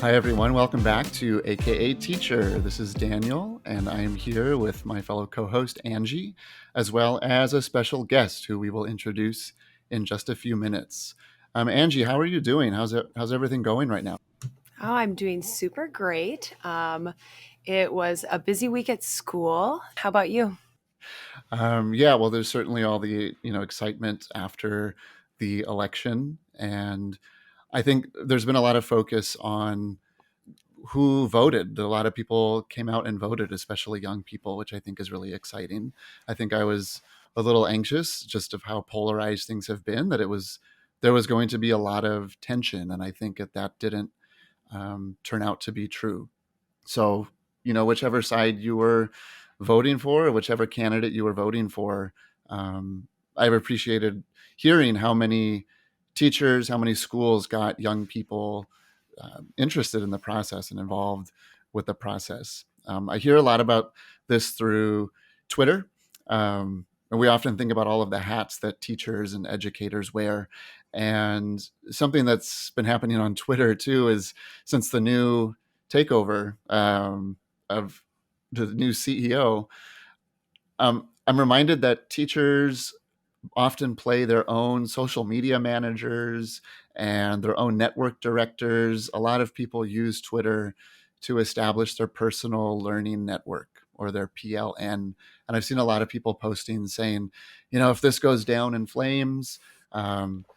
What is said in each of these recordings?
Hi, everyone. Welcome back to AKA Teacher. This is Daniel, and I am here with my fellow co host, Angie, as well as a special guest who we will introduce in just a few minutes. Angie, how are you doing? How's everything going right now? Oh, I'm doing super great. It was a busy week at school. How about you? Yeah, well, there's certainly all the excitement after the election, and I think there's been a lot of focus on who voted. A lot of people came out and voted, especially young people, which I think is really exciting. I think I was a little anxious just of how polarized things have been, that there was going to be a lot of tension, and I think that didn't turn out to be true. So, whichever side you were voting for, or whichever candidate you were voting for, I've appreciated hearing how many teachers, how many schools got young people interested in the process and involved with the process. I hear a lot about this through Twitter. And we often think about all of the hats that teachers and educators wear. And something that's been happening on Twitter too is since the new takeover of the new CEO, I'm reminded that teachers often play their own social media managers and their own network directors. A lot of people use Twitter to establish their personal learning network or their PLN. And I've seen a lot of people posting saying, if this goes down in flames,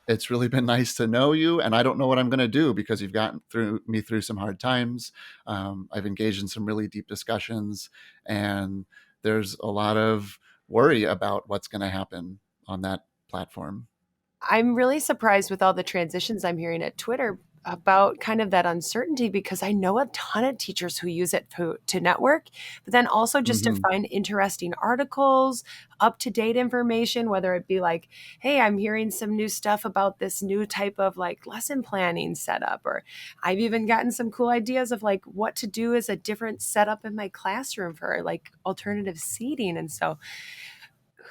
it's really been nice to know you. And I don't know what I'm going to do because you've gotten through some hard times. I've engaged in some really deep discussions, and there's a lot of worry about what's going to happen on that platform. I'm really surprised with all the transitions I'm hearing at Twitter about kind of that uncertainty because I know a ton of teachers who use it to network, but then also just to Hmm. find interesting articles, up to date information, whether it be like, hey, I'm hearing some new stuff about this new type of like lesson planning setup, or I've even gotten some cool ideas of like what to do as a different setup in my classroom for like alternative seating. And so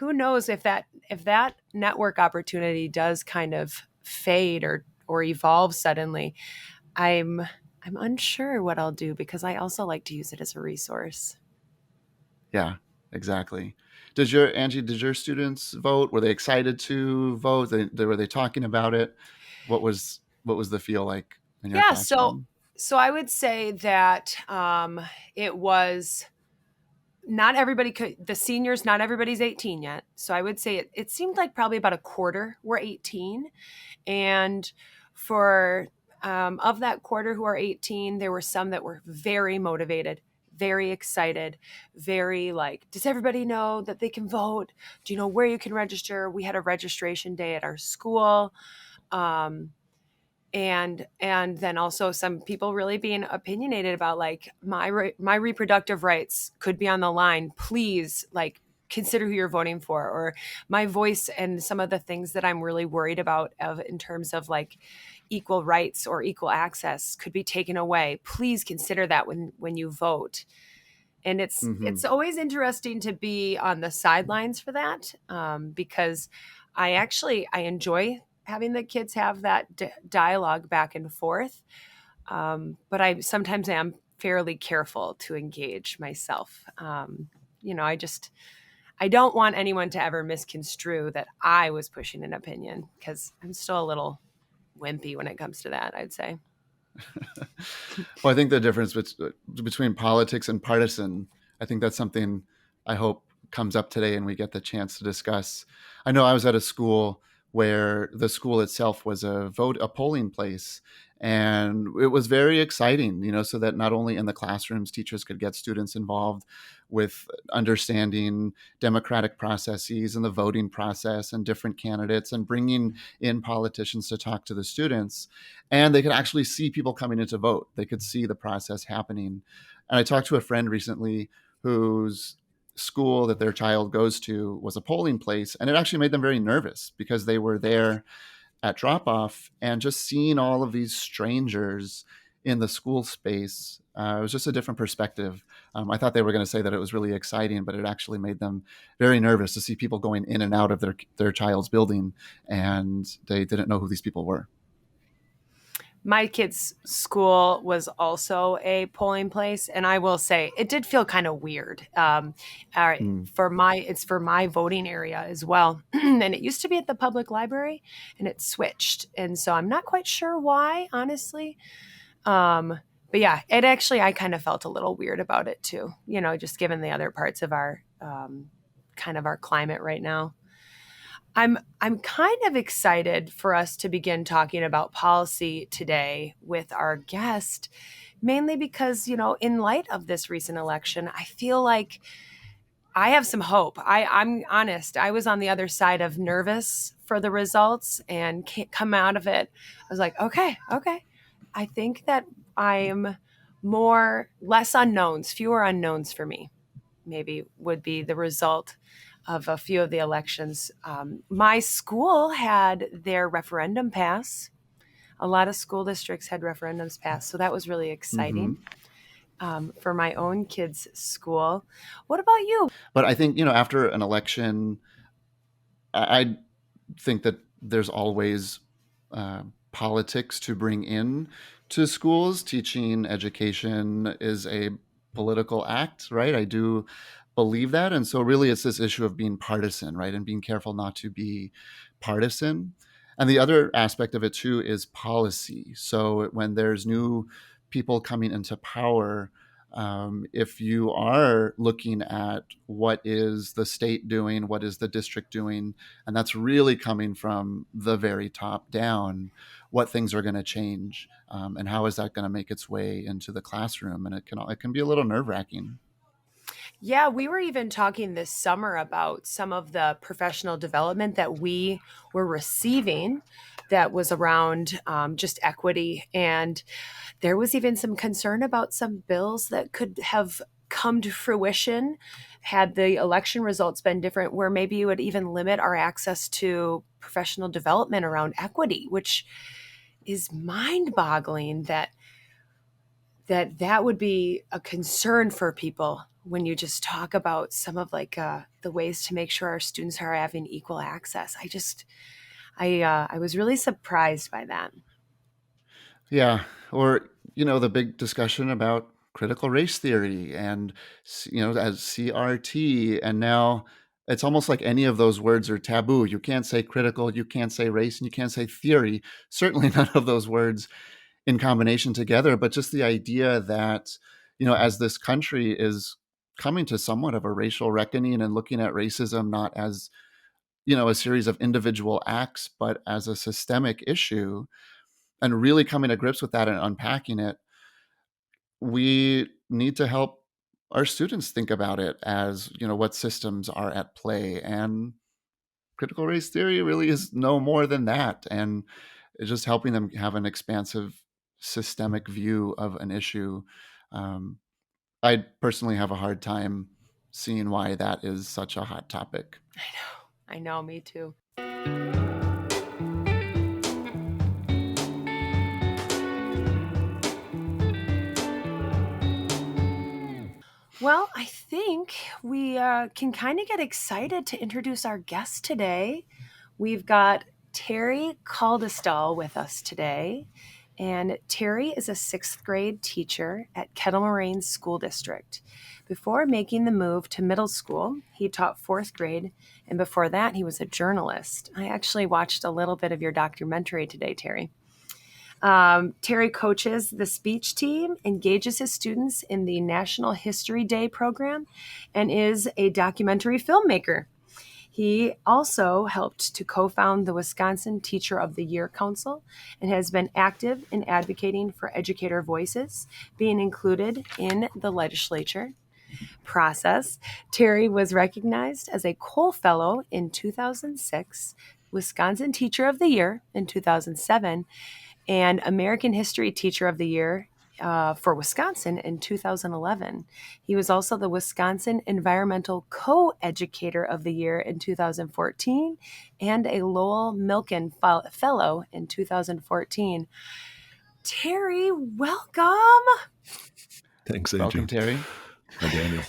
who knows if that network opportunity does kind of fade or evolve suddenly. I'm unsure what I'll do because I also like to use it as a resource. Yeah, exactly. Did your students vote? Were they excited to vote? Were they talking about it? What was the feel like in your Yeah, so classroom? so I would say that it was not everybody could, the seniors, not everybody's 18 yet. So I would say it seemed like probably about a quarter were 18. And for of that quarter who are 18, there were some that were very motivated, very excited, very like, does everybody know that they can vote? Do you know where you can register? We had a registration day at our school. Um, and then also some people really being opinionated about like my reproductive rights could be on the line, please, like, consider who you're voting for, or my voice and some of the things that I'm really worried about of in terms of like equal rights or equal access could be taken away, please consider that when you vote. And it's Hmm. always interesting to be on the sidelines for that, because I enjoy having the kids have that dialogue back and forth, but I sometimes am fairly careful to engage myself. I don't want anyone to ever misconstrue that I was pushing an opinion because I'm still a little wimpy when it comes to that, I'd say. Well, I think the difference between politics and partisan, I think that's something I hope comes up today and we get the chance to discuss. I know I was at a school where the school itself was a polling place, and it was very exciting, so that not only in the classrooms teachers could get students involved with understanding democratic processes and the voting process and different candidates and bringing in politicians to talk to the students, and they could actually see people coming in to vote. They could see the process happening. And I talked to a friend recently whose school that their child goes to was a polling place, and it actually made them very nervous because they were there at drop off and just seeing all of these strangers in the school space. It was just a different perspective. I thought they were going to say that it was really exciting, but it actually made them very nervous to see people going in and out of their child's building, and they didn't know who these people were. My kid's school was also a polling place, and I will say it did feel kind of weird. Mm. It's for my voting area as well, and it used to be at the public library, and it switched, and so I'm not quite sure why, honestly. But yeah, it actually I kind of felt a little weird about it too. Just given the other parts of our kind of our climate right now. I'm kind of excited for us to begin talking about policy today with our guest, mainly because, in light of this recent election, I feel like I have some hope. I'm honest. I was on the other side of nervous for the results and can't come out of it. I was like, okay. I think that I'm less unknowns, fewer unknowns for me, maybe would be the result of a few of the elections. My school had their referendum pass. A lot of school districts had referendums pass, so that was really Hmm. exciting for my own kids' school. What about you? But I think, after an election, I think that there's always politics to bring in to schools. Teaching education is a political act, right? I do believe that. And so, really, it's this issue of being partisan, right? And being careful not to be partisan. And the other aspect of it, too, is policy. So, when there's new people coming into power, if you are looking at what is the state doing, what is the district doing, and that's really coming from the very top down, what things are going to change, and how is that going to make its way into the classroom, and it can be a little nerve wracking. Yeah, we were even talking this summer about some of the professional development that we were receiving that was around just equity. And there was even some concern about some bills that could have come to fruition had the election results been different, where maybe it would even limit our access to professional development around equity, which is mind boggling that would be a concern for people when you just talk about some of the ways to make sure our students are having equal access. I was really surprised by that. Yeah, or the big discussion about critical race theory and as CRT, and now it's almost like any of those words are taboo. You can't say critical, you can't say race, and you can't say theory. Certainly none of those words in combination together, but just the idea that, as this country is coming to somewhat of a racial reckoning and looking at racism not as, a series of individual acts, but as a systemic issue, and really coming to grips with that and unpacking it, we need to help our students think about it as, what systems are at play. And critical race theory really is no more than that. And it's just helping them have an expansive systemic view of an issue. Um, I personally have a hard time seeing why that is such a hot topic. I know, me too. Well, I think we can kind of get excited to introduce our guest today. We've got Terry Caldestall with us today. And Terry is a sixth grade teacher at Kettle Moraine School District. Before making the move to middle school, he taught fourth grade. And before that, he was a journalist. I actually watched a little bit of your documentary today, Terry. Terry coaches the speech team, engages his students in the National History Day program, and is a documentary filmmaker. He also helped to co-found the Wisconsin Teacher of the Year Council and has been active in advocating for educator voices being included in the legislature process. Terry was recognized as a Cole Fellow in 2006, Wisconsin Teacher of the Year in 2007, and American History Teacher of the Year for Wisconsin in 2011. He was also the Wisconsin Environmental Co-Educator of the Year in 2014 and a Lowell Milken Fellow in 2014. Terry, welcome. Thanks, Angie. Welcome, Terry. Hi, Daniel.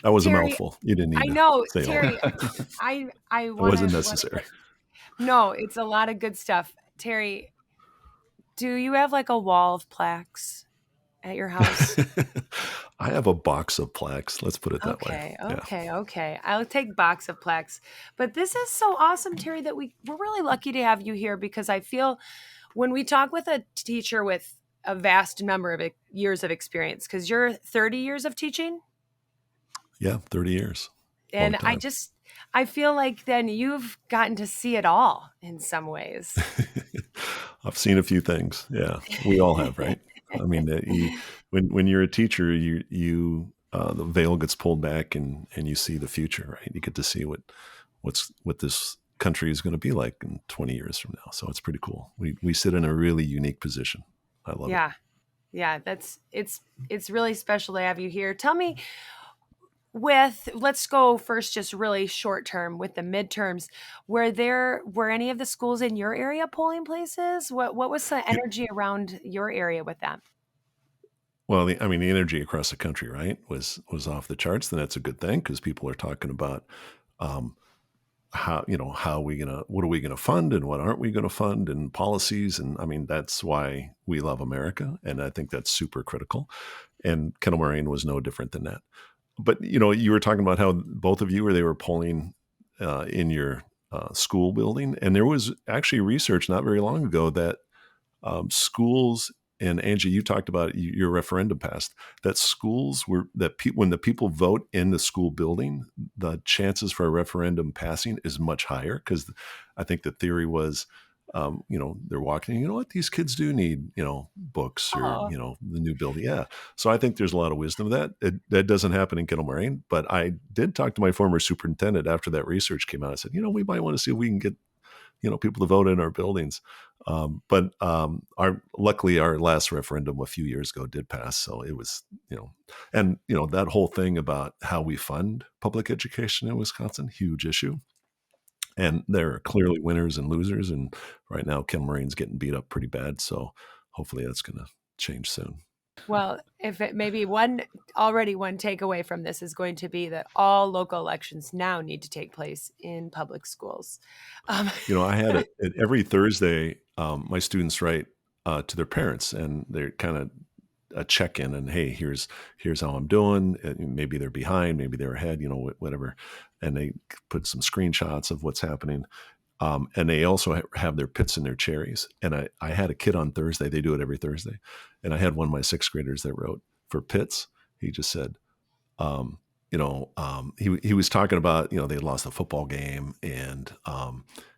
That was Terry, a mouthful. You didn't need I know, to say Terry. all that. I It wasn't necessary. No, it's a lot of good stuff. Terry, Do you have like a wall of plaques at your house? I have a box of plaques. Let's put it that way. Okay, Yeah. okay, okay. I'll take box of plaques. But this is so awesome, Terry, that we're really lucky to have you here because I feel when we talk with a teacher with a vast number of years of experience, because you're 30 years of teaching, Yeah. 30 years. Long and time. I feel like then you've gotten to see it all in some ways. I've seen a few things. Yeah. We all have, right? I mean, when you're a teacher, the veil gets pulled back and you see the future, right? You get to see what this country is going to be like in 20 years from now. So it's pretty cool. We sit in a really unique position. I love it. Yeah. Yeah, it's really special to have you here. Tell me, let's go first just really short term with the midterms. Were any of the schools in your area polling places? What was the You- energy around your area with that? Well, I mean, the energy across the country, right, was off the charts. And that's a good thing because people are talking about um, what are we gonna fund and what aren't we gonna fund and policies. And I mean, that's why we love America. And I think that's super critical. And Kendall Moraine was no different than that. But you were talking about how both of you, they were polling in your school building, and there was actually research not very long ago that schools, and Angie, you talked about your referendum passed, that schools when the people vote in the school building, the chances for a referendum passing is much higher because I think the theory was, they're walking, you know what, these kids do need, books or, Oh, the new building. Yeah. So I think there's a lot of wisdom to that. That doesn't happen in Kendall Moraine, but I did talk to my former superintendent after that research came out. I said, we might want to see if we can get people to vote in our buildings. But luckily our last referendum a few years ago did pass. So it was, and that whole thing about how we fund public education in Wisconsin, huge issue. And there are clearly winners and losers. And right now, Ken Moraine's getting beat up pretty bad. So hopefully that's going to change soon. well, if it maybe one takeaway from this is going to be that all local elections now need to take place in public schools. Um, I had it every Thursday. My students write to their parents, and they're kind of a check-in, and hey, here's how I'm doing. Maybe they're behind, maybe they're ahead, whatever. And they put some screenshots of what's happening. And they also have their pits and their cherries. And I had a kid on Thursday. They do it every Thursday. And I had one of my sixth graders that wrote for pits. He just said, he was talking about, they had lost the football game and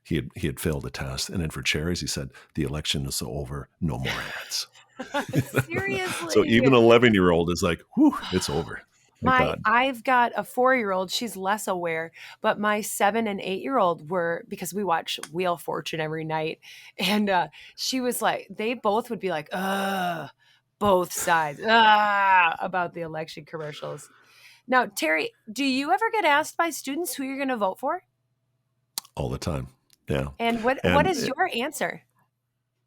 he had failed a test. And then for cherries, he said, the election is over. No more ads. So Seriously. even an 11-year-old is like, whew, it's over. Thank God. I've got a 4-year-old. She's less aware, but my 7 and 8-year-old were, because we watch Wheel of Fortune every night, and she was like, they both would be like, both sides, about the election commercials. Now, Terry, do you ever get asked by students who you're going to vote for? All the time. Yeah. And what And is your answer?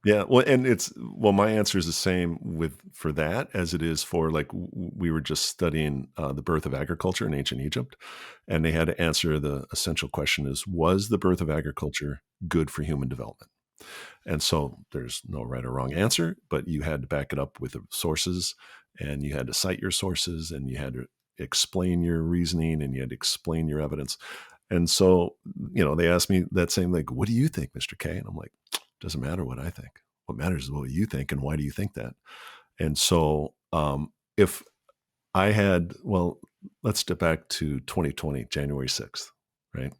yeah, well, my answer is the same for that as it is for, like, we were just studying the birth of agriculture in ancient Egypt, and they had to answer the essential question was the birth of agriculture good for human development? And so there's no right or wrong answer, but you had to back it up with the sources, and you had to cite your sources, and you had to explain your reasoning, and you had to explain your evidence. And so, they asked me that same, like, what do you think, Mr. K? And I'm like, doesn't matter what I think. What matters is what you think, and why do you think that? And so, if I had, well, let's step back to 2020, January 6th, right?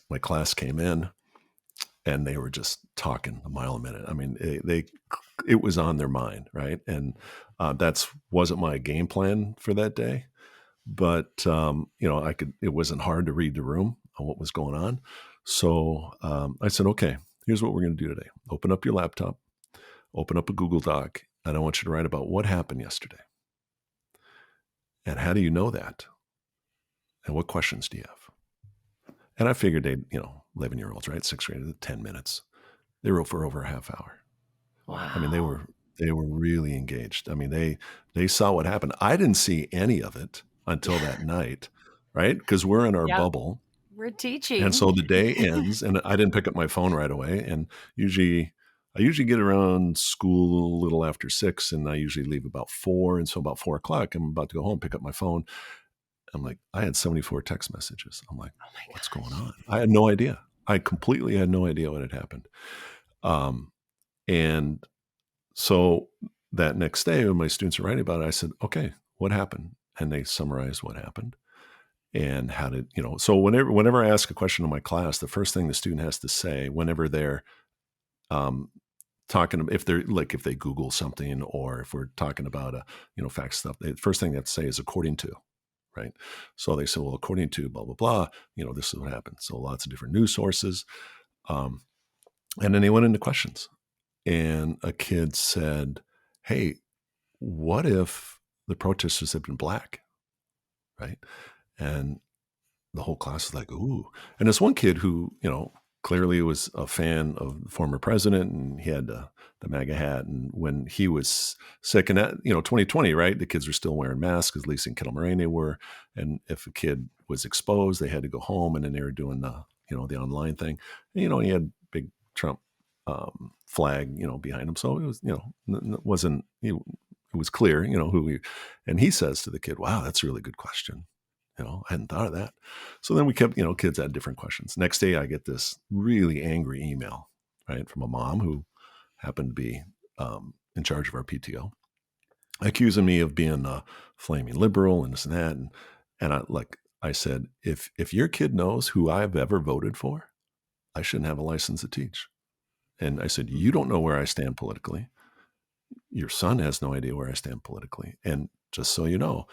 My class came in, and they were just talking a mile a minute. I mean, it was on their mind, right? And that's wasn't my game plan for that day, but it wasn't hard to read the room on what was going on. So I said, okay, here's what we're going to do today. Open up your laptop, open up a Google Doc, and I want you to write about what happened yesterday. And how do you know that? And what questions do you have? And I figured 11-year-olds, right? Sixth grade, 10 minutes. They wrote for over a half hour. Wow. I mean, they were really engaged. I mean, they saw what happened. I didn't see any of it until that night, right? Because we're in our bubble. We're And teaching. so the day ends, and I didn't pick up my phone right away. And I usually get around school a little after 6, and I usually leave about 4. And so about 4 o'clock, I'm about to go home, pick up my phone. I'm like, I had 74 text messages. I'm like, Oh my what's going gosh. on? I had no idea. I completely had no idea what had happened. Um, and so that next day, when my students are writing about it, I said, okay, what happened? And they summarized what happened and how did, so whenever I ask a question in my class, the first thing the student has to say whenever they're um, talking, if they Google something, or if we're talking about fact stuff, the first thing they have to say is according to, right? So they say, well, according to blah, blah, blah, this is what happened. So lots of different news sources. And then they went into questions, and a kid said, hey, what if the protesters had been black? Right. And the whole class is like, ooh. And this one kid who, clearly was a fan of the former president, and he had the MAGA hat. And when he was sick, and that, 2020, right? The kids were still wearing masks, at least in Kettle Moraine they were. And if a kid was exposed, they had to go home, and then they were doing the online thing. And, he had big Trump flag, behind him. So it was, it wasn't, it was clear, who he, and he says to the kid, wow, that's a really good question. I hadn't thought of that. So then we kept, kids had different questions. Next day, I get this really angry email, right, from a mom who happened to be in charge of our PTO, accusing me of being a flaming liberal and this and that. And I said, if your kid knows who I've ever voted for, I shouldn't have a license to teach. And I said, you don't know where I stand politically. Your son has no idea where I stand politically. And just so you know,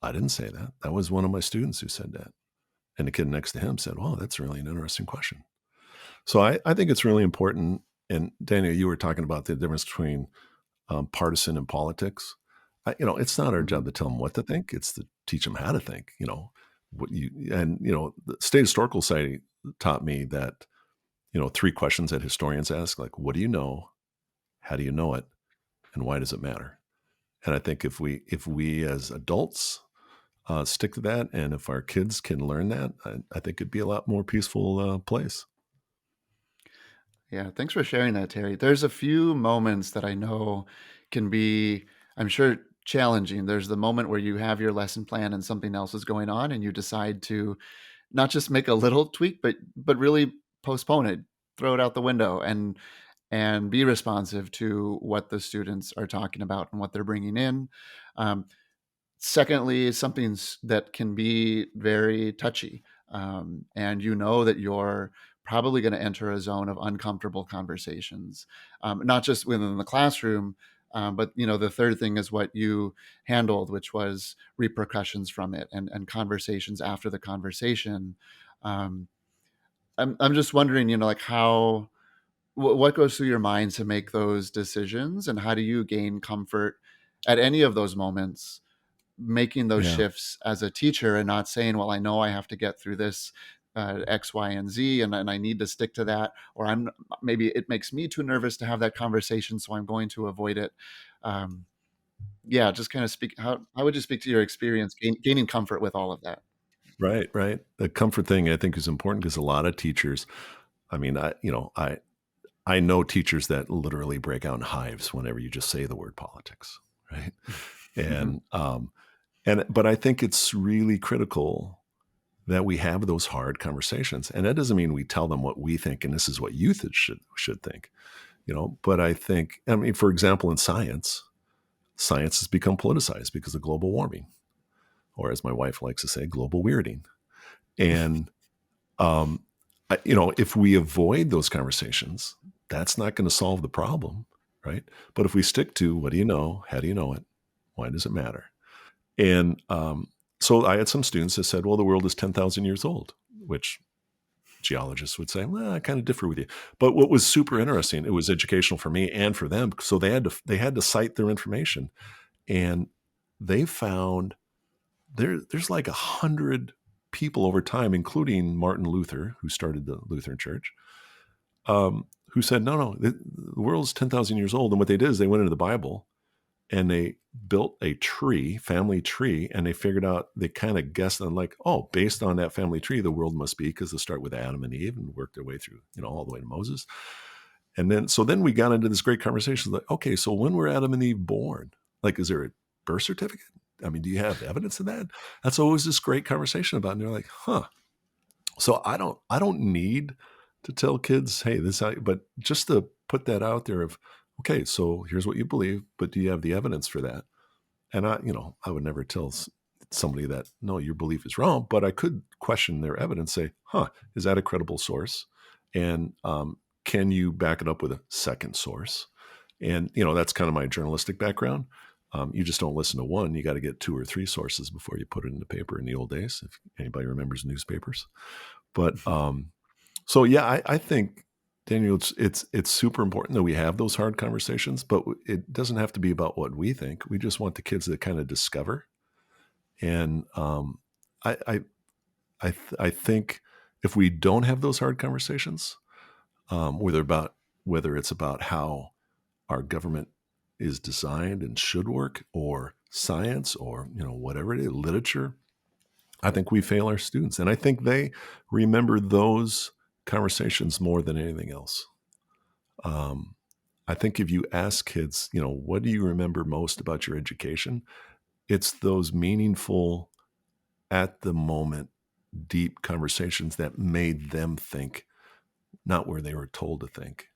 I didn't say that. That was one of my students who said that. And the kid next to him said, wow, that's really an interesting question. So I think it's really important. And Daniel, you were talking about the difference between partisan and politics. It's not our Mhm. job to tell them what to think. It's to teach them how to think, the State Historical Society taught me that, 3 questions that historians ask, like, what do you know? How do you know it? And why does it matter? And I think if we as adults stick to that, and if our kids can learn that, I think it'd be a lot more peaceful place. Yeah, thanks for sharing that, Terry. There's a few moments that I know can be, I'm sure, challenging. There's the moment where you have your lesson plan and something else is going on, and you decide to not just make a little tweak, but really postpone it, throw it out the window, and be responsive to what the students are talking about and what they're bringing in. Um, Secondly, that can be very touchy, and that you're probably going to enter a zone of uncomfortable conversations, not just within the classroom, but the third thing is what you handled, which was repercussions from it and conversations after the conversation. Um, I'm just wondering, like what goes through your mind to make those decisions, and how do you gain comfort at any of those moments making those Yeah. shifts as a teacher and not saying, well, I know I have to get through this X, Y, and Z, and I need to stick to that, or maybe it makes me too nervous to have that conversation, so I'm going to avoid it. Um, yeah, just kind of speak. How would you speak to your experience gaining comfort with all of that? Right, right. The comfort thing I think is important because a lot of teachers, I mean, I know teachers that literally break out in hives whenever you just say the word politics, right? Mhm. But I think it's really critical that we have those hard conversations. And that doesn't mean we tell them what we think and this is what youth should think, but I mean, for example, in science has become politicized because of global warming, or as my wife likes to say, global weirding. And um, if we avoid those conversations, that's not going to solve the problem, right? But if we stick to what do you know, how do you know it, why does it matter? And so I had some students that said, well, the world is 10,000 years old, which geologists would say, well, I kind of differ with you. But what was super interesting, it was educational for me and for them. So they had to cite their information, and they found there's like 100 people over time, including Martin Luther, who started the Lutheran Church, who said, no, the world's 10,000 years old. And what they did is they went into the Bible and they built a family tree, and they figured out, they kind of guessed on like, oh, based on that family tree, the world must be, because they start with Adam and Eve and work their way through, all the way to Moses. And then we got into this great conversation like, okay, so when were Adam and Eve born? Like, is there a birth certificate? I mean, do you have evidence of that? That's always this great conversation about, and they're like, huh. So I don't need to tell kids, hey, this, but just to put that out there of, okay, so here's what you believe, but do you have the evidence for that? And I would never tell somebody that, no, your belief is wrong, but I could question their evidence, say, huh, is that a credible source? And can you back it up with a second source? And, that's kind of my journalistic background. You just don't listen to one. You got to get 2 or 3 sources before you put it in the paper in the old days, if anybody remembers newspapers. But so, yeah, I think, Daniel, it's super important that we have those hard conversations, but it doesn't have to be about what we think. We just want the kids to kind of discover. And I think if we don't have those hard conversations, whether it's about how our government is designed and should work, or science, or whatever it is, literature, I think we fail our students, and I think they remember those conversations more than anything else. I think if you ask kids, what do you remember most about your education? It's those meaningful, at the moment, deep conversations that made them think, not where they were told to think.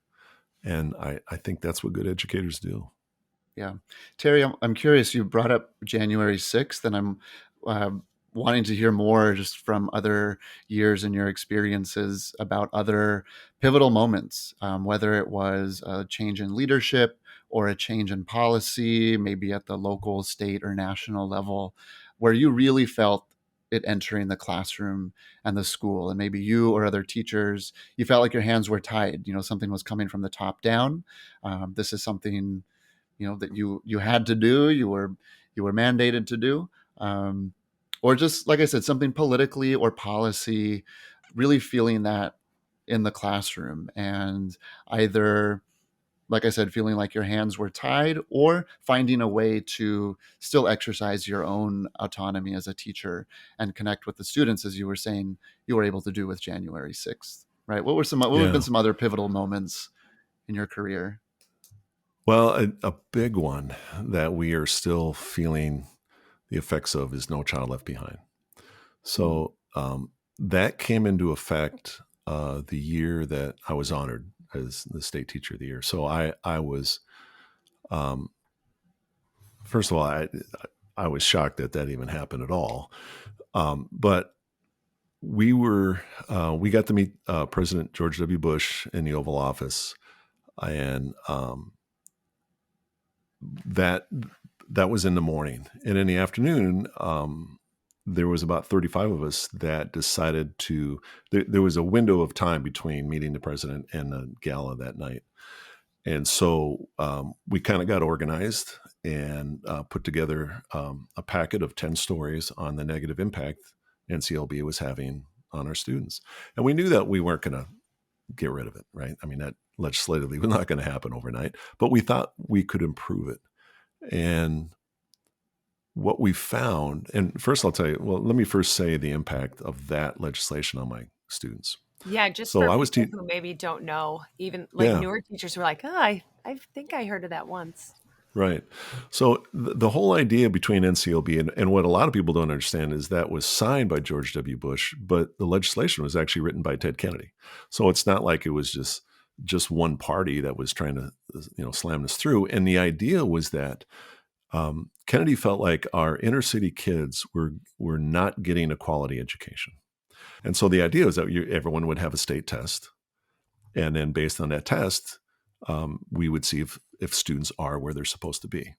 And I think that's what good educators do. Yeah. Terry, I'm curious, you brought up January 6th, and I'm wanting to hear more just from other years and your experiences about other pivotal moments, whether it was a change in leadership or a change in policy, maybe at the local, state, or national level, where you really felt it entering the classroom and the school. And maybe you or other teachers, you felt like your hands were tied. Something was coming from the top down. This is something that you had to do, you were mandated to do, or just, like I said, something politically or policy, really feeling that in the classroom, and either, like I said, feeling like your hands were tied, or finding a way to still exercise your own autonomy as a teacher and connect with the students, as you were saying you were able to do with January 6th, right? What have been some other pivotal moments in your career? Well, a big one that we are still feeling the effects of is No Child Left Behind. So that came into effect the year that I was honored as the state teacher of the year. So I was, first of all, I was shocked that even happened at all. But we got to meet President George W. Bush in the Oval Office, and that was in the morning. And in the afternoon, there was about 35 of us that decided there was a window of time between meeting the president and the gala that night. And so we kind of got organized and put together a packet of 10 stories on the negative impact NCLB was having on our students. And we knew that we weren't going to get rid of it, right? I mean, that legislatively was not going to happen overnight, but we thought we could improve it. And what we found, and first I'll tell you, well, let me first say the impact of that legislation on my students. Yeah, just so for I was people who maybe don't know, even like newer teachers who are like, oh, I think I heard of that once. Right. So the whole idea between NCLB and what a lot of people don't understand is that was signed by George W. Bush, but the legislation was actually written by Ted Kennedy. So it's not like it was just one party that was trying to slam this through. And the idea was that Kennedy felt like our inner city kids were not getting a quality education. And so the idea is that everyone would have a state test. And then based on that test, we would see if students are where they're supposed to be.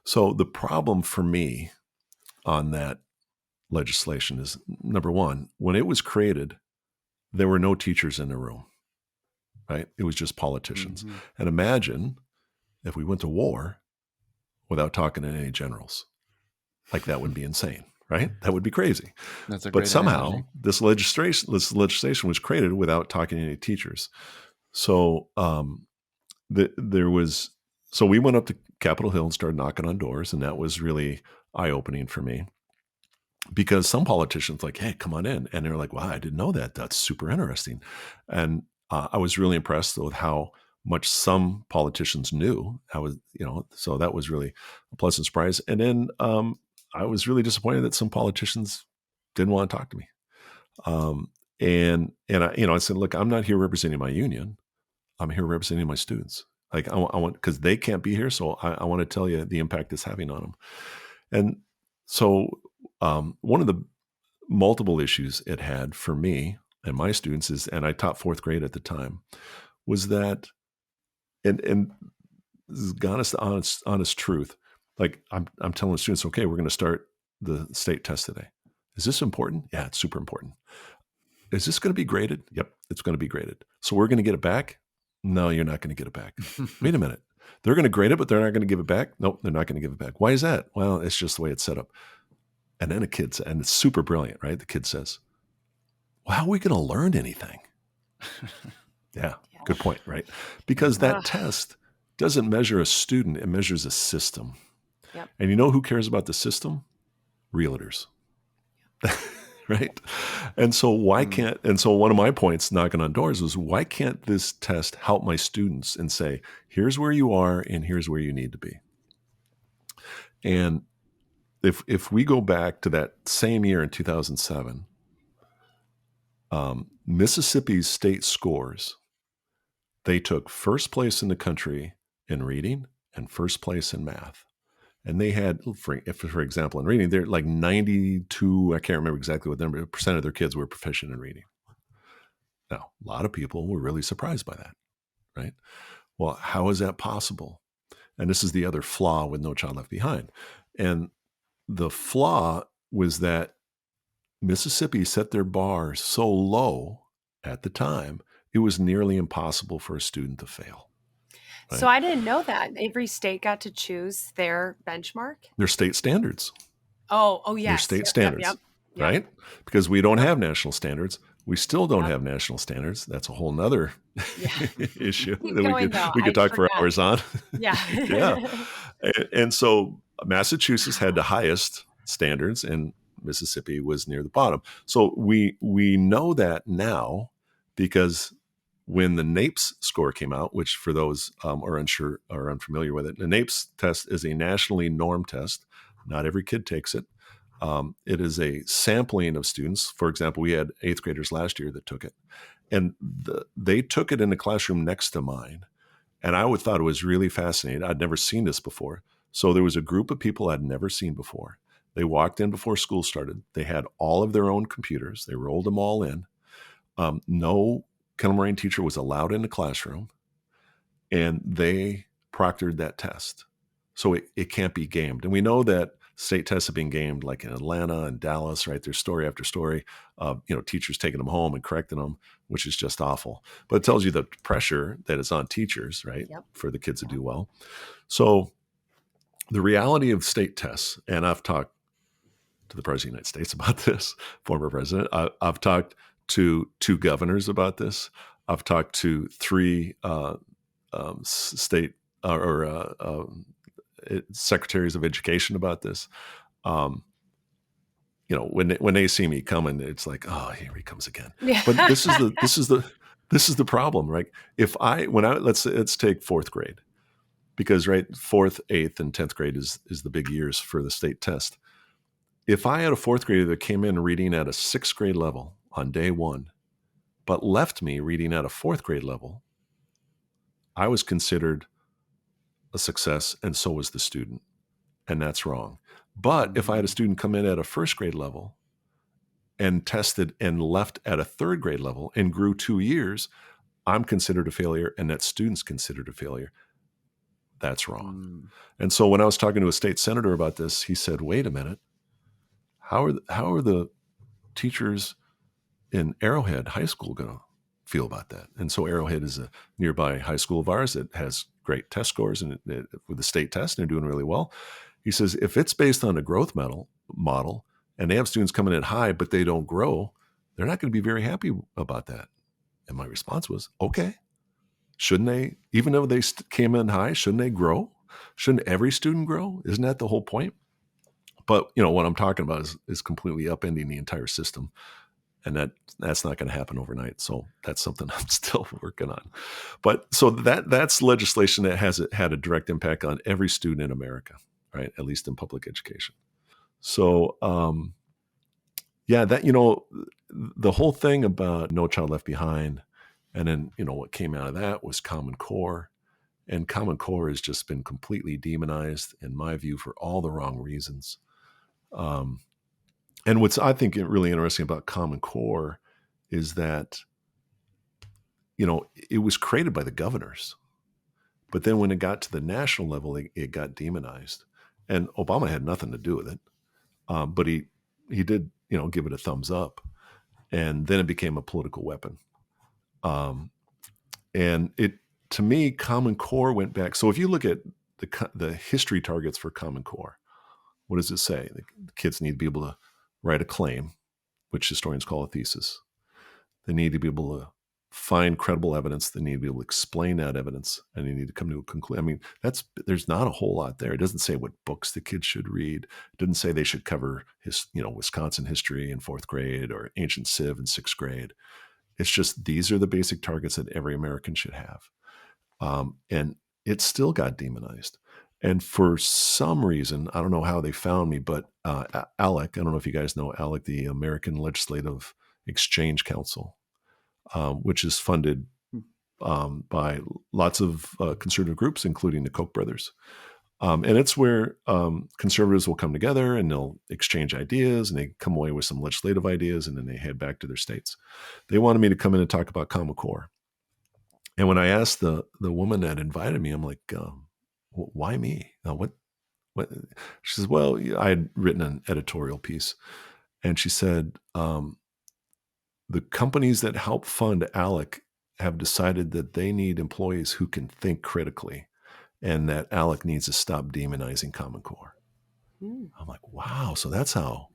So the problem for me on that legislation is, number one, when it was created, there were no teachers in the room, right? It was just politicians. Mm-hmm. And imagine if we went to war without talking to any generals. Like, that would be insane, right? That would be crazy. But somehow this legislation was created without talking to any teachers. So there was So we went up to Capitol Hill and started knocking on doors, and that was really eye-opening for me because some politicians like, hey, come on in. And they're like, wow, I didn't know that. That's super interesting. And I was really impressed with how much some politicians knew. So that was really a pleasant surprise. And then I was really disappointed that some politicians didn't want to talk to me. I said, look, I'm not here representing my union. I'm here representing my students. Like I want, because they can't be here. So I want to tell you the impact it's having on them. And so one of the multiple issues it had for me and my students is, and I taught fourth grade at the time, was that, and this is honest truth. Like I'm telling the students, okay, we're going to start the state test today. Is this important? Yeah, it's super important. Is this going to be graded? Yep, it's going to be graded. So we're going to get it back? No, you're not going to get it back. Wait a minute. They're going to grade it, but they're not going to give it back? Nope, they're not going to give it back. Why is that? Well, it's just the way it's set up. And then a kid, and it's super brilliant, right? The kid says, well, how are we going to learn anything? Yeah, good point, right? Because that test doesn't measure a student, it measures a system. Yep. And you know who cares about the system? Realtors. Right? And so one of my points knocking on doors was, why can't this test help my students and say, here's where you are and here's where you need to be? And if we go back to that same year in 2007, Mississippi's state scores, they took first place in the country in reading and first place in math. And they had, for example, in reading, they're like 92, I can't remember exactly what number, percent of their kids were proficient in reading. Now, a lot of people were really surprised by that, right? Well, how is that possible? And this is the other flaw with No Child Left Behind. And the flaw was that Mississippi set their bar so low at the time, it was nearly impossible for a student to fail. Right? So I didn't know that. Every state got to choose their benchmark? Their state standards. Oh, yes. Their state standards, right? Because we don't have national standards. We still don't have national standards. That's a whole nother issue that we could talk for hours on. Yeah. Yeah. And so Massachusetts had the highest standards and Mississippi was near the bottom. So we know that now because when the NAEPS score came out, which for those are unsure or unfamiliar with it, the NAEPS test is a nationally normed test. Not every kid takes it. It is a sampling of students. For example, we had 8th graders last year that took it. And they took it in the classroom next to mine. And I thought it was really fascinating. I'd never seen this before. So there was a group of people I'd never seen before. They walked in before school started. They had all of their own computers. They rolled them all in. No Kettle Moraine teacher was allowed in the classroom. And they proctored that test. So it can't be gamed. And we know that state tests have been gamed like in Atlanta and Dallas, right? There's story after story of, teachers taking them home and correcting them, which is just awful. But it tells you the pressure that is on teachers, right? Yep. For the kids to do well. So the reality of state tests, and I've talked to the President of the United States about this, former president. I've talked to 2 governors about this. I've talked to 3 state secretaries of education about this. When they see me coming, it's like, oh, here he comes again. Yeah. But this is the problem, right? Let's take 4th grade, because right, 4th, 8th, and 10th grade is the big years for the state test. If I had a 4th grader that came in reading at a 6th grade level on day 1, but left me reading at a 4th grade level, I was considered a success, and so was the student. And that's wrong. But if I had a student come in at a 1st grade level and tested and left at a 3rd grade level and grew 2 years, I'm considered a failure, and that student's considered a failure. That's wrong. And so when I was talking to a state senator about this, he said, wait a minute. How are the teachers in Arrowhead High School going to feel about that? And so Arrowhead is a nearby high school of ours that has great test scores and with the state test, and they're doing really well. He says, if it's based on a growth model and they have students coming in high, but they don't grow, they're not going to be very happy about that. And my response was, okay, Shouldn't they, even though they came in high, shouldn't they grow? Shouldn't every student grow? Isn't that the whole point? But what I'm talking about is completely upending the entire system, and that's not going to happen overnight. So that's something I'm still working on. But so that's legislation that has had a direct impact on every student in America, right? At least in public education. So the whole thing about No Child Left Behind, and then what came out of that was Common Core. And Common Core has just been completely demonized, in my view, for all the wrong reasons. And what's, I think, really interesting about Common Core is that, it was created by the governors. But then when it got to the national level, it got demonized. And Obama had nothing to do with it. But he did, give it a thumbs up. And then it became a political weapon. And to me, Common Core went back. So if you look at the history targets for Common Core, what does it say? The kids need to be able to write a claim, which historians call a thesis. They need to be able to find credible evidence. They need to be able to explain that evidence, and they need to come to a conclusion. I mean, there's not a whole lot there. It doesn't say what books the kids should read. It doesn't say they should cover Wisconsin history in 4th grade or ancient civ in 6th grade. It's just, these are the basic targets that every American should have. And it still got demonized. And for some reason, I don't know how they found me, but ALEC, I don't know if you guys know ALEC, the American Legislative Exchange Council, which is funded by lots of conservative groups, including the Koch brothers. And it's where conservatives will come together and they'll exchange ideas, and they come away with some legislative ideas, and then they head back to their states. They wanted me to come in and talk about Common Core. And when I asked the woman that invited me, I'm like, why me? What? She says, well, I had written an editorial piece. And she said, the companies that help fund ALEC have decided that they need employees who can think critically, and that ALEC needs to stop demonizing Common Core. I'm like, wow, so that's how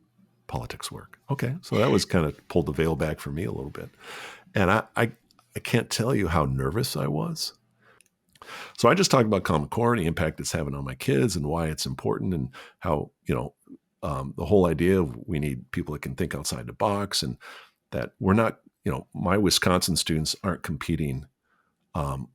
politics work. Okay, so that was kind of pulled the veil back for me a little bit. And I can't tell you how nervous I was. So I just talked about Common Core and the impact it's having on my kids and why it's important, and how, the whole idea of we need people that can think outside the box, and that we're not, my Wisconsin students aren't competing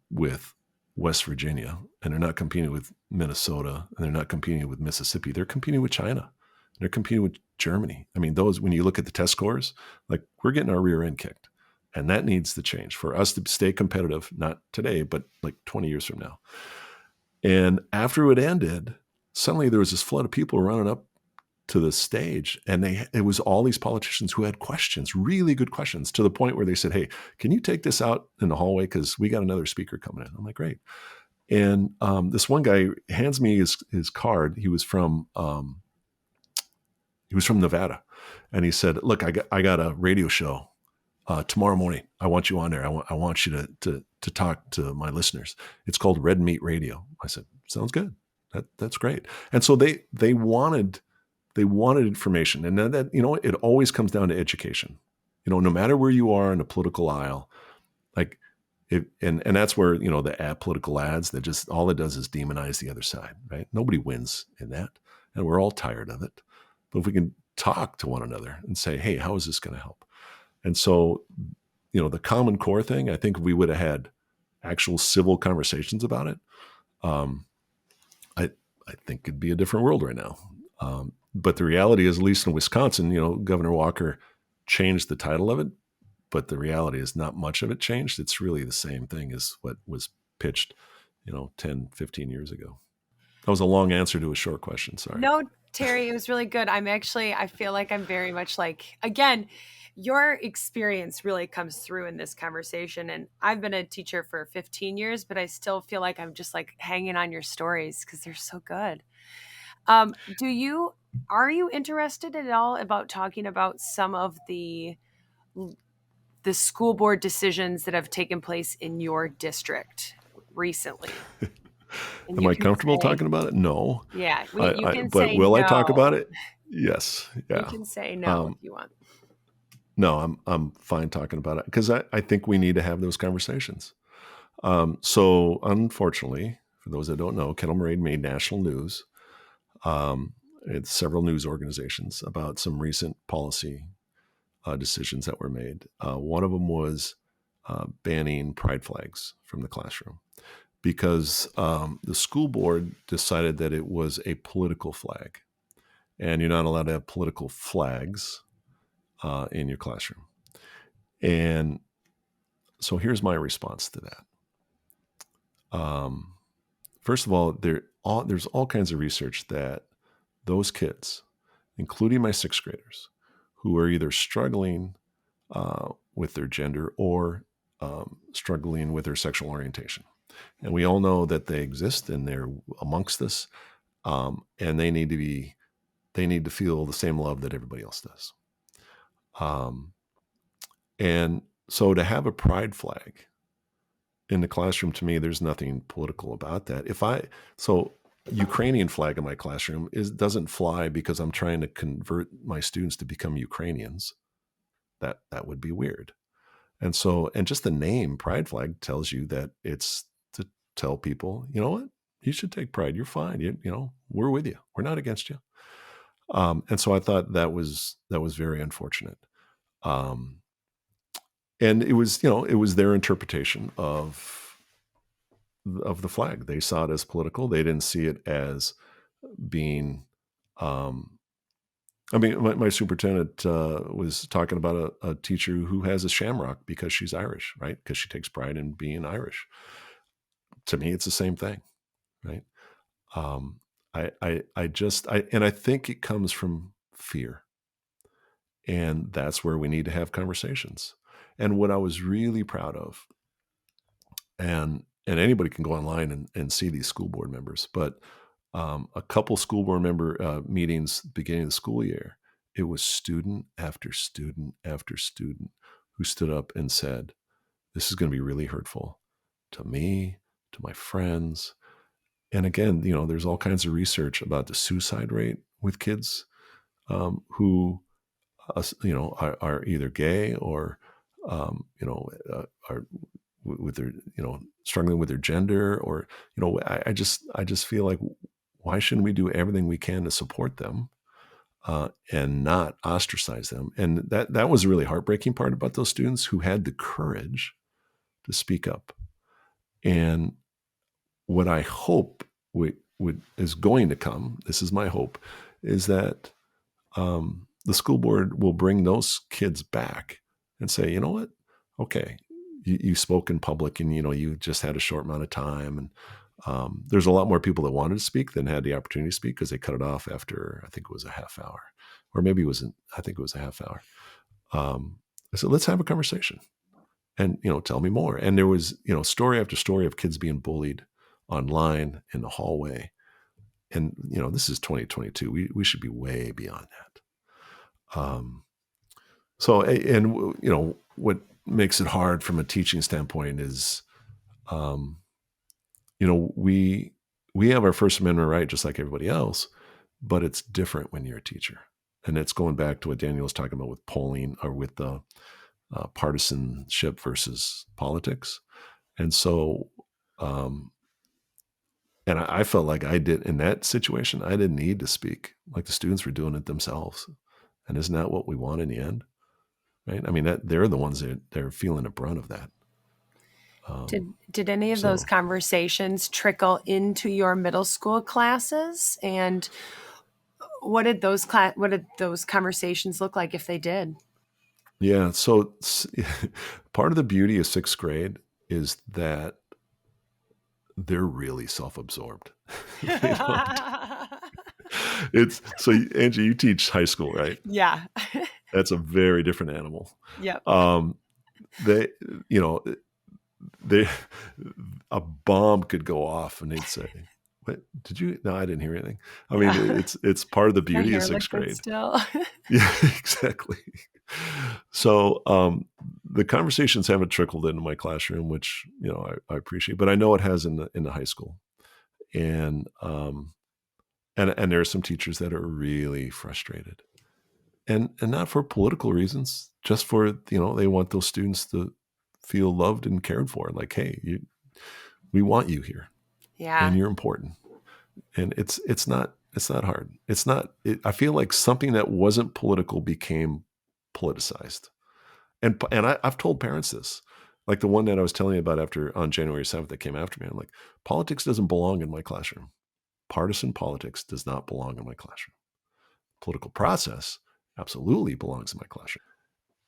with West Virginia, and they're not competing with Minnesota, and they're not competing with Mississippi. They're competing with China. They're competing with Germany. I mean, when you look at the test scores, like, we're getting our rear end kicked. And that needs to change for us to stay competitive, not today, but like 20 years from now. And after it ended, suddenly there was this flood of people running up to the stage, and it was all these politicians who had questions, really good questions, to the point where they said, hey, can you take this out in the hallway? Because we got another speaker coming in. I'm like, great. And this one guy hands me his card. He was from Nevada. And he said, look, I got a radio show. Tomorrow morning, I want you on there. I want you to talk to my listeners. It's called Red Meat Radio. I said, sounds good. That's great. And so they wanted information, and that it always comes down to education. No matter where you are in the political aisle, like, and that's where the political ads, that just, all it does is demonize the other side, right? Nobody wins in that, and we're all tired of it. But if we can talk to one another and say, hey, how is this going to help? And so, the Common Core thing, I think if we would have had actual civil conversations about it, I think it'd be a different world right now. But the reality is, at least in Wisconsin, Governor Walker changed the title of it, but the reality is not much of it changed. It's really the same thing as what was pitched, 10, 15 years ago. That was a long answer to a short question. Sorry. No, Terry, it was really good. I feel like I'm very much like, again, your experience really comes through in this conversation. And I've been a teacher for 15 years, but I still feel like I'm just like hanging on your stories because they're so good. Are you interested at all about talking about some of the school board decisions that have taken place in your district recently? Am I comfortable talking about it? No. Yeah. But will I talk about it? Yes. Yeah. You can say no if you want. No, I'm fine talking about it, because I think we need to have those conversations. So unfortunately, for those that don't know, Kettle Moraine made national news. It's several news organizations about some recent policy decisions that were made. One of them was banning pride flags from the classroom because the school board decided that it was a political flag, and you're not allowed to have political flags in your classroom. And so here's my response to that. First of all, there's all kinds of research that those kids, including my sixth graders, who are either struggling with their gender or struggling with their sexual orientation. And we all know that they exist and they're amongst us, and they need to feel the same love that everybody else does. And so to have a pride flag in the classroom, to me, there's nothing political about that. So Ukrainian flag in my classroom doesn't fly because I'm trying to convert my students to become Ukrainians. That would be weird. And just the name pride flag tells you that it's to tell people, you know what, you should take pride. You're fine. We're with you. We're not against you. And so I thought that was very unfortunate. And it was their interpretation of the flag. They saw it as political. They didn't see it as being, my superintendent was talking about a teacher who has a shamrock because she's Irish, right? Because she takes pride in being Irish. To me, it's the same thing, right? I think it comes from fear, and that's where we need to have conversations. And what I was really proud of, and anybody can go online and see these school board members, but a couple school board member meetings beginning of the school year, it was student after student after student who stood up and said, this is going to be really hurtful to me, to my friends. And again, there's all kinds of research about the suicide rate with kids who, are either gay or, are with their, struggling with their gender, or, I just feel like, why shouldn't we do everything we can to support them and not ostracize them? And that was a really heartbreaking part about those students who had the courage to speak up. And what I hope is going to come, this is my hope, is that the school board will bring those kids back and say, you know what? Okay, you spoke in public, and you just had a short amount of time, and there's a lot more people that wanted to speak than had the opportunity to speak because they cut it off after, I think it was a half hour, or maybe I think it was a half hour. I said, let's have a conversation, and tell me more. And there was story after story of kids being bullied online, in the hallway, and this is 2022. We should be way beyond that. So, and what makes it hard from a teaching standpoint is, we have our First Amendment right just like everybody else, but it's different when you're a teacher. And it's going back to what Daniel was talking about with polling, or with the partisanship versus politics. And so, and I felt like I did in that situation, I didn't need to speak. Like the students were doing it themselves. And isn't that what we want in the end? Right? I mean, they're the ones that they're feeling the brunt of that. Did any of those conversations trickle into your middle school classes? And what did those conversations look like if they did? Yeah. So part of the beauty of sixth grade is that they're really self-absorbed. It's so, Angie, you teach high school, right? Yeah. That's a very different animal. Yep. They a bomb could go off and they'd say, "What did you?" No, I didn't hear anything. I mean, it's part of the beauty of sixth grade. Still. Yeah, exactly. So the conversations haven't trickled into my classroom, which I appreciate, but I know it has in the high school, and there are some teachers that are really frustrated, and not for political reasons, just for they want those students to feel loved and cared for. Like, hey, we want you here Yeah. and you're important. And it's not hard. I feel like something that wasn't political became politicized. And I've told parents this, like the one that I was telling you about on January 7th that came after me. I'm like, politics doesn't belong in my classroom. Partisan politics does not belong in my classroom. Political process absolutely belongs in my classroom.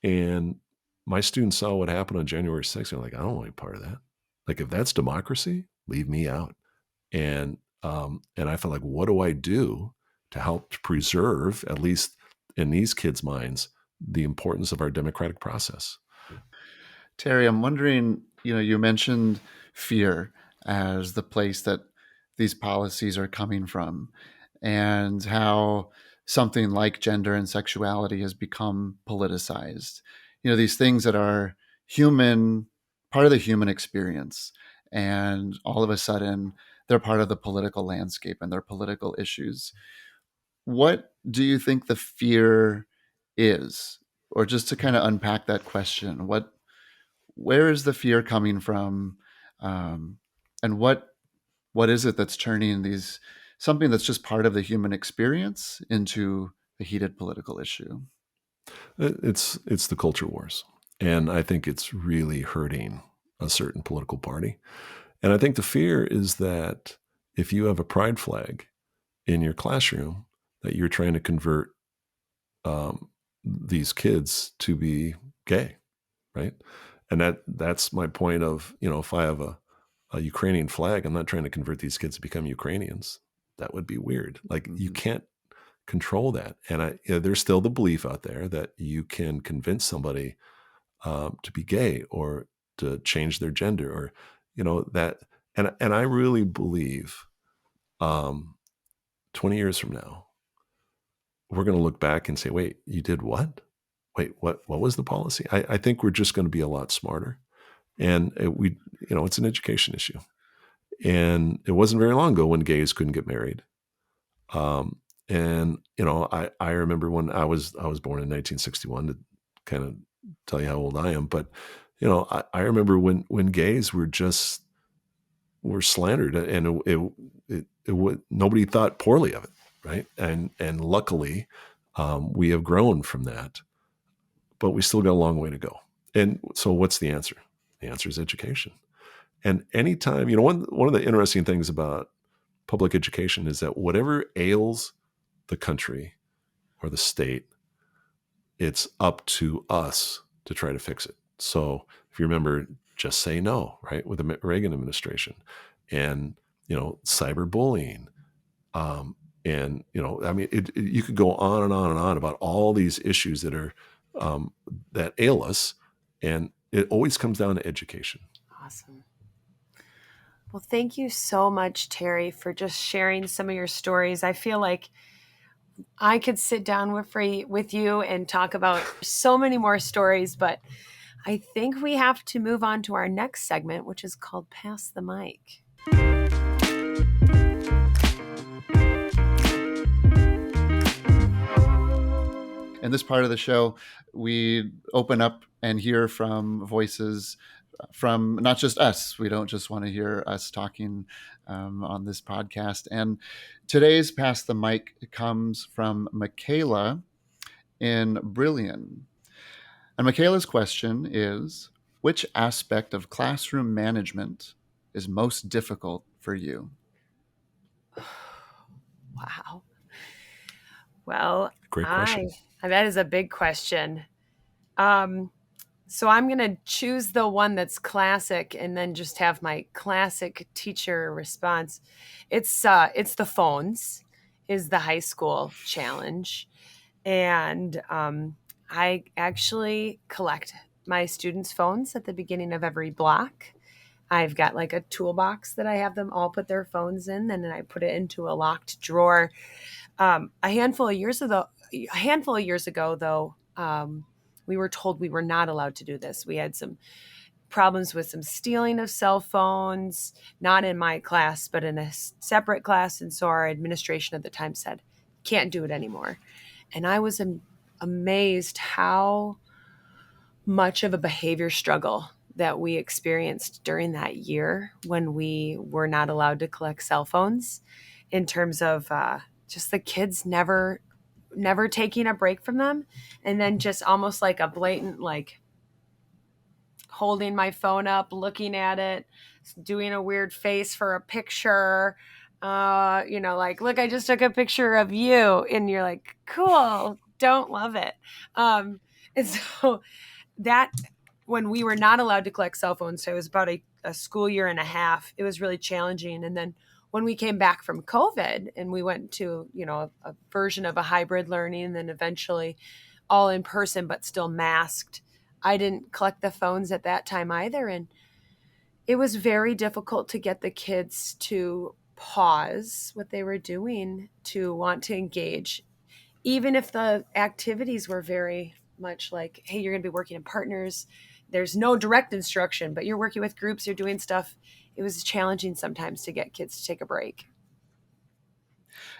And my students saw what happened on January 6th. They're like, I don't want to be part of that. Like, if that's democracy, leave me out. And I felt like, what do I do to help preserve, at least in these kids' minds, the importance of our democratic process? Terry, I'm wondering, you mentioned fear as the place that these policies are coming from, and how something like gender and sexuality has become politicized. These things that are human, part of the human experience, and all of a sudden they're part of the political landscape and they're political issues. What do you think the fear is? Or just to kind of unpack that question, where is the fear coming from, and what is it that's turning something that's just part of the human experience into a heated political issue? It's the culture wars, and I think it's really hurting a certain political party. And I think the fear is that if you have a pride flag in your classroom, that you're trying to convert these kids to be gay, right? And that's my point of, if I have a Ukrainian flag, I'm not trying to convert these kids to become Ukrainians. That would be weird. Like, you can't control that. And there's still the belief out there that you can convince somebody to be gay or to change their gender, or that. And I really believe 20 years from now, we're going to look back and say, wait, you did what? Wait, what was the policy? I think we're just going to be a lot smarter. And it's an education issue. And it wasn't very long ago when gays couldn't get married. And I remember when I was born in 1961, to kind of tell you how old I am. But I remember when gays were slandered, and nobody thought poorly of it, right? And luckily, we have grown from that, but we still got a long way to go. And so, what's the answer? The answer is education. And anytime, one of the interesting things about public education is that whatever ails the country or the state, it's up to us to try to fix it. So if you remember, Just Say No, right, with the Reagan administration, and cyberbullying, and you could go on and on and on about all these issues that are that ail us, and it always comes down to education. Awesome. Well, thank you so much, Terry, for just sharing some of your stories. I feel like I could sit down with you and talk about so many more stories, but I think we have to move on to our next segment, which is called Pass the Mic. In this part of the show, we open up and hear from voices from not just us. We don't just want to hear us talking on this podcast. And today's Pass the Mic comes from Michaela in Brillion. And Michaela's question is, which aspect of classroom management is most difficult for you? Wow. Well, Great question. That is a big question. So I'm going to choose the one that's classic and then just have my classic teacher response. It's the phones is the high school challenge. And I actually collect my students' phones at the beginning of every block. I've got like a toolbox that I have them all put their phones in, and then I put it into a locked drawer. A handful of years ago, though, we were told we were not allowed to do this. We had some problems with some stealing of cell phones, not in my class, but in a separate class. And so our administration at the time said, can't do it anymore. And I was amazed how much of a behavior struggle that we experienced during that year when we were not allowed to collect cell phones, in terms of just the kids never taking a break from them, and then just almost like a blatant, like, holding my phone up, looking at it, doing a weird face for a picture. Like, look, I just took a picture of you. And you're like, cool, don't love it. And so that, when we were not allowed to collect cell phones, so it was about a school year and a half, it was really challenging. And then when we came back from COVID and we went to, a version of a hybrid learning, and then eventually all in person, but still masked, I didn't collect the phones at that time either. And it was very difficult to get the kids to pause what they were doing to want to engage, even if the activities were very much like, hey, you're going to be working in partners. There's no direct instruction, but you're working with groups, you're doing stuff. It was challenging sometimes to get kids to take a break.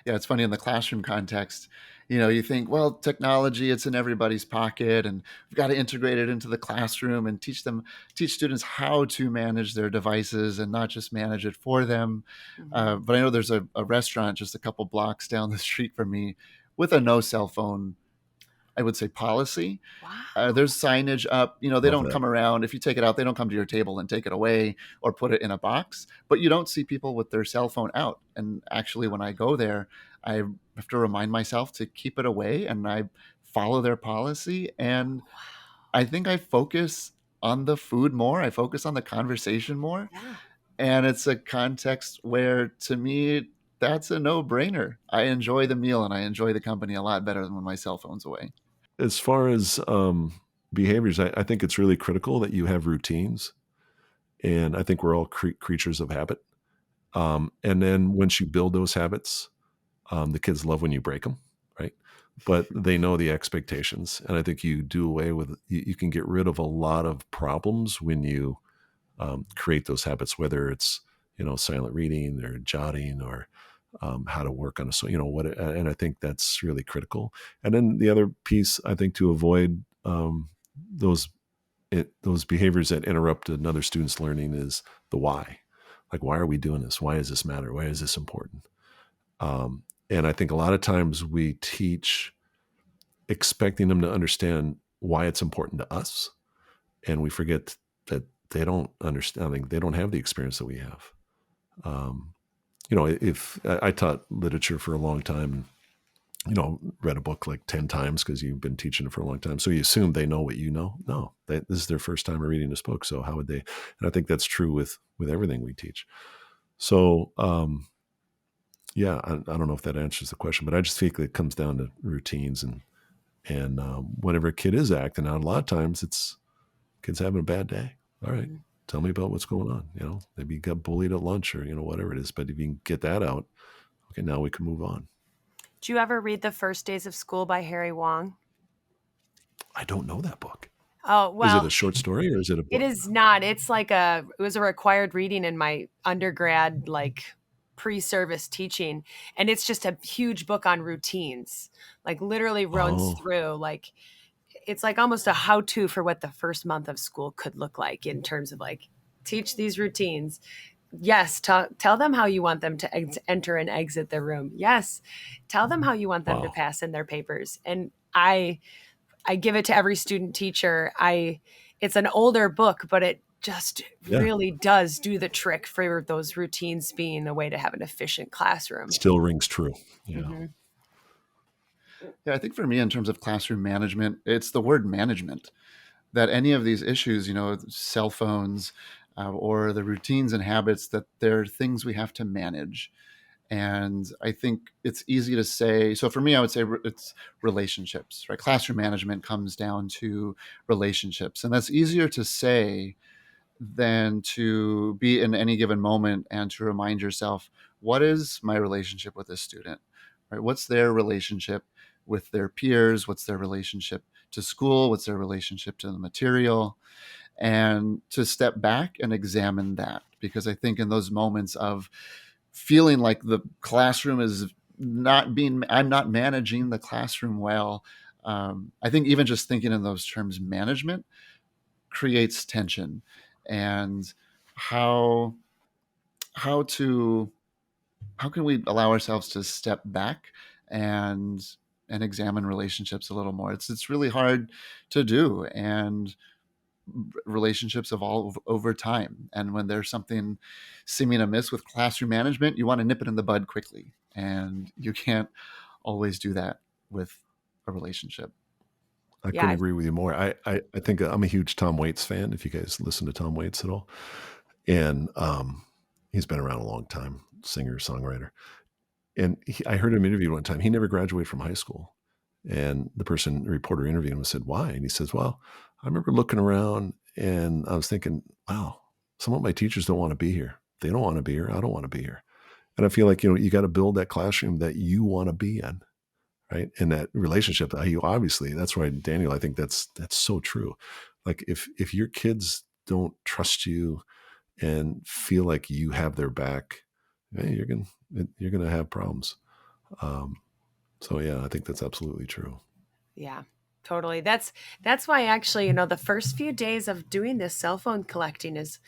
Yeah, it's funny in the classroom context. You think, well, technology, it's in everybody's pocket, and we've got to integrate it into the classroom and teach students how to manage their devices and not just manage it for them. Mm-hmm. But I know there's a restaurant just a couple blocks down the street from me with a no cell phone, I would say, policy. Wow. There's signage up. They Love don't that. come around. If you take it out, they don't come to your table and take it away or put it in a box. But you don't see people with their cell phone out. And actually, when I go there, I have to remind myself to keep it away, and I follow their policy. And I think I focus on the food more. I focus on the conversation more. Yeah. And it's a context where, to me, that's a no brainer. I enjoy the meal and I enjoy the company a lot better than when my cell phone's away. As far as behaviors, I think it's really critical that you have routines. And I think we're all creatures of habit. And then once you build those habits, the kids love when you break them, right? But they know the expectations. And I think you do away with, you can get rid of a lot of problems when you create those habits, whether it's, silent reading or jotting or how to work on what, and I think that's really critical. And then the other piece, I think, to avoid those behaviors that interrupt another student's learning is the why. Like, why are we doing this? Why does this matter? Why is this important? And I think a lot of times we teach expecting them to understand why it's important to us, and we forget that they don't understand. I think they don't have the experience that we have. If I taught literature for a long time, read a book like 10 times because you've been teaching it for a long time. So you assume they know what you know. No, this is their first time reading this book. So how would they? And I think that's true with everything we teach. So, yeah, I don't know if that answers the question, but I just think it comes down to routines and whenever a kid is acting out, a lot of times it's kids having a bad day. All right, tell me about what's going on. Maybe you got bullied at lunch or, whatever it is. But if you can get that out, okay, now we can move on. Did you ever read The First Days of School by Harry Wong? I don't know that book. Oh, well. Is it a short story or is it a book? It is not. It's like it was a required reading in my undergrad, like, pre-service teaching. And it's just a huge book on routines, like literally runs through, like, it's like almost a how-to for what the first month of school could look like in terms of, like, teach these routines. Yes. Tell them how you want them to enter and exit the room. Yes. Tell them how you want them to pass in their papers. And I give it to every student teacher. It's an older book, but it just really does do the trick for those routines being a way to have an efficient classroom. Still rings true. Yeah. Mm-hmm. Yeah, I think for me, in terms of classroom management, it's the word management. That any of these issues, cell phones or the routines and habits, that they're things we have to manage. And I think it's easy to say. So for me, I would say it's relationships, right? Classroom management comes down to relationships. And that's easier to say than to be in any given moment and to remind yourself, what is my relationship with this student, right? What's their relationship with their peers? What's their relationship to school? What's their relationship to the material? And to step back and examine that. Because I think in those moments of feeling like the classroom is I'm not managing the classroom well. I think even just thinking in those terms, management creates tension. and how how to how can we allow ourselves to step back and examine relationships a little more. It's really hard to do, and relationships evolve over time, and when there's something seeming amiss with classroom management, you want to nip it in the bud quickly, and you can't always do that with a relationship. I couldn't Yeah. agree with you more. I think I'm a huge Tom Waits fan. If you guys listen to Tom Waits at all, and he's been around a long time, singer songwriter. And I heard him interviewed one time. He never graduated from high school, and the reporter interviewed him said, "Why?" And he says, "Well, I remember looking around and I was thinking, wow, some of my teachers don't want to be here. They don't want to be here. I don't want to be here." And I feel like you got to build that classroom that you want to be in, right? And that relationship that you obviously, that's why, Daniel, I think that's so true. Like if your kids don't trust you and feel like you have their back, hey, you're gonna have problems. Um, so yeah, I think that's absolutely true. Yeah, totally. That's why actually, the first few days of doing this cell phone collecting is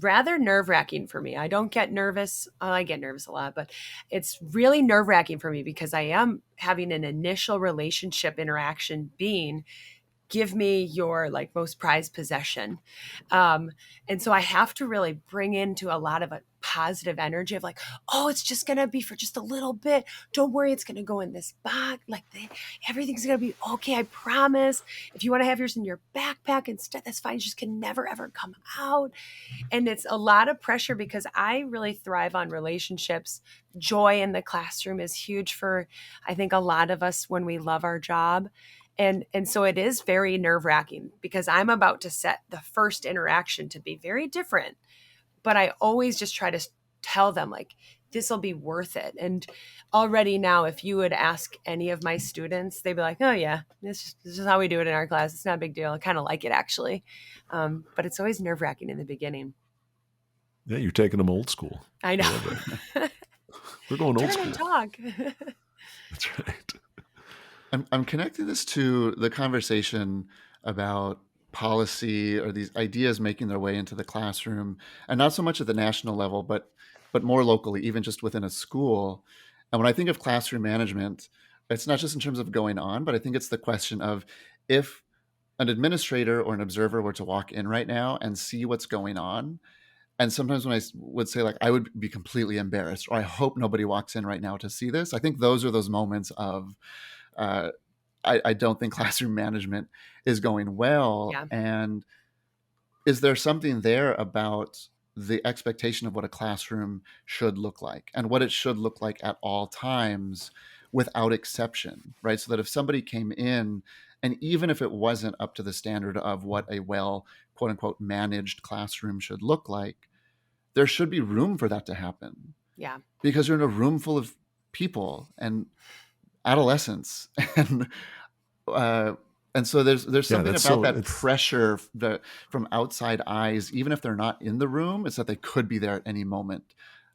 rather nerve-wracking for me. I don't get nervous. I get nervous a lot, but it's really nerve-wracking for me because I am having an initial relationship interaction being give me your like most prized possession. And so I have to really bring into a lot of a positive energy of like, oh, it's just going to be for just a little bit. Don't worry. It's going to go in this box. Like everything's going to be okay. I promise. If you want to have yours in your backpack instead, that's fine. It just can never, ever come out. And it's a lot of pressure because I really thrive on relationships. Joy in the classroom is huge for, I think, a lot of us when we love our job. And so it is very nerve-wracking because I'm about to set the first interaction to be very different. But I always just try to tell them like, this will be worth it. And already now, if you would ask any of my students, they'd be like, oh yeah, this is how we do it in our class. It's not a big deal. I kind of like it actually. But it's always nerve-wracking in the beginning. Yeah, you're taking them old school. I know. We're going old Turn school. and talk. That's right. I'm connecting this to the conversation about policy or these ideas making their way into the classroom, and not so much at the national level, but more locally, even just within a school. And when I think of classroom management, it's not just in terms of going on, but I think it's the question of if an administrator or an observer were to walk in right now and see what's going on. And sometimes when I would say like I would be completely embarrassed, or I hope nobody walks in right now to see this. I think those are those moments of uh, I don't think classroom management is going well. Yeah. And is there something there about the expectation of what a classroom should look like and what it should look like at all times without exception, right? So that if somebody came in, and even if it wasn't up to the standard of what a well, quote unquote, managed classroom should look like, there should be room for that to happen. Yeah. Because you're in a room full of people and adolescents and so there's something about that pressure from outside eyes, even if they're not in the room, it's that they could be there at any moment,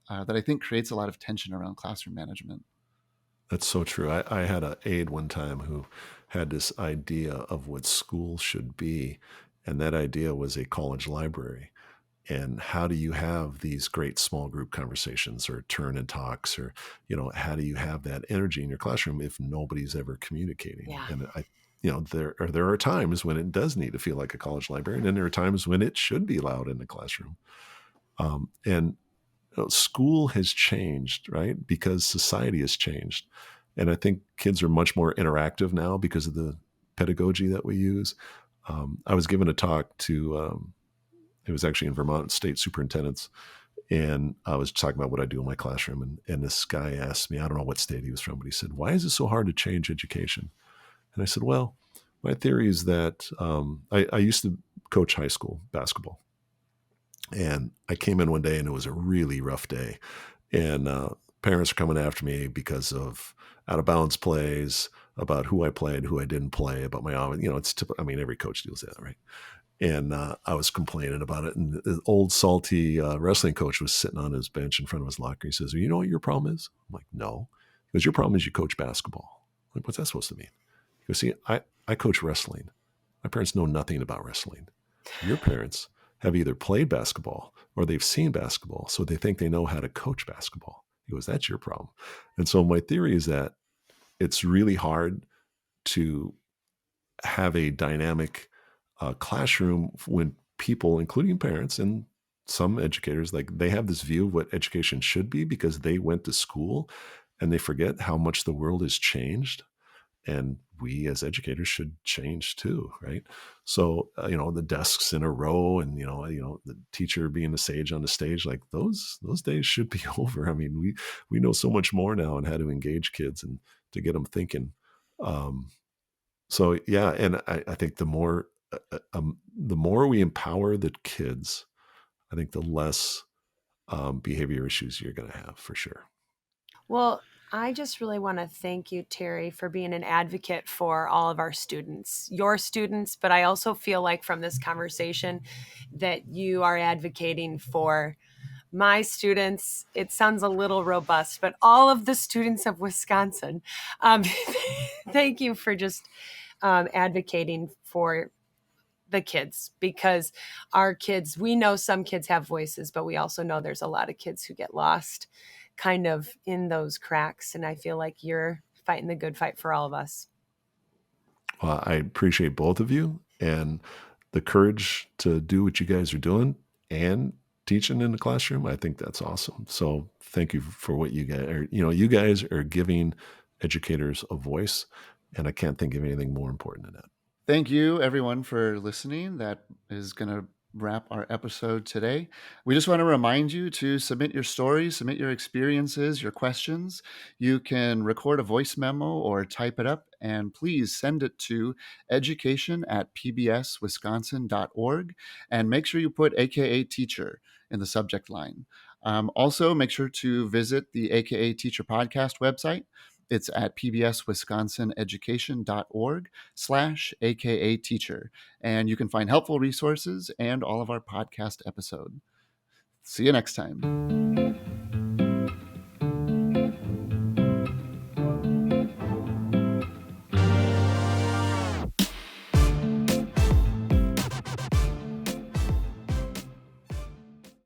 that I think creates a lot of tension around classroom management. That's so true. I had an aide one time who had this idea of what school should be, and that idea was a college library. And how do you have these great small group conversations or turn and talks, or how do you have that energy in your classroom if nobody's ever communicating? Yeah. And there are times when it does need to feel like a college library, and then there are times when it should be loud in the classroom. And school has changed, right? Because society has changed, and I think kids are much more interactive now because of the pedagogy that we use. I was given a talk to. It was actually in Vermont State Superintendents. And I was talking about what I do in my classroom. And this guy asked me, I don't know what state he was from, but he said, why is it so hard to change education? And I said, well, my theory is that I used to coach high school basketball. And I came in one day and it was a really rough day. And parents are coming after me because of out of bounds plays, about who I played, who I didn't play, about my arm. It's typical. I mean, every coach deals with that, right? And I was complaining about it. And the old salty wrestling coach was sitting on his bench in front of his locker. He says, well, you know what your problem is? I'm like, no. He goes, your problem is you coach basketball. I'm like, what's that supposed to mean? He goes, see, I coach wrestling. My parents know nothing about wrestling. Your parents have either played basketball or they've seen basketball, so they think they know how to coach basketball. He goes, that's your problem. And so my theory is that it's really hard to have a dynamic classroom when people, including parents and some educators, like they have this view of what education should be because they went to school, and they forget how much the world has changed. And we as educators should change too, right? So the desks in a row, and the teacher being the sage on the stage, like those days should be over. I mean, we know so much more now on how to engage kids and to get them thinking. So yeah, and I think the more we empower the kids, I think the less behavior issues you're going to have, for sure. Well, I just really want to thank you, Terry, for being an advocate for all of our students, your students, but I also feel like from this conversation that you are advocating for my students. It sounds a little robust, but all of the students of Wisconsin. Thank you for just advocating for the kids, because our kids, we know some kids have voices, but we also know there's a lot of kids who get lost kind of in those cracks. And I feel like you're fighting the good fight for all of us. Well, I appreciate both of you and the courage to do what you guys are doing and teaching in the classroom. I think that's awesome. So thank you for what you guys are. You guys are giving educators a voice, and I can't think of anything more important than that. Thank you, everyone, for listening. That is going to wrap our episode today. We just want to remind you to submit your stories, submit your experiences, your questions. You can record a voice memo or type it up, and please send it to education@pbswisconsin.org, and make sure you put AKA Teacher in the subject line. Also, make sure to visit the AKA Teacher podcast website. It's at pbswisconsineducation.org/AKA Teacher. And you can find helpful resources and all of our podcast episodes. See you next time.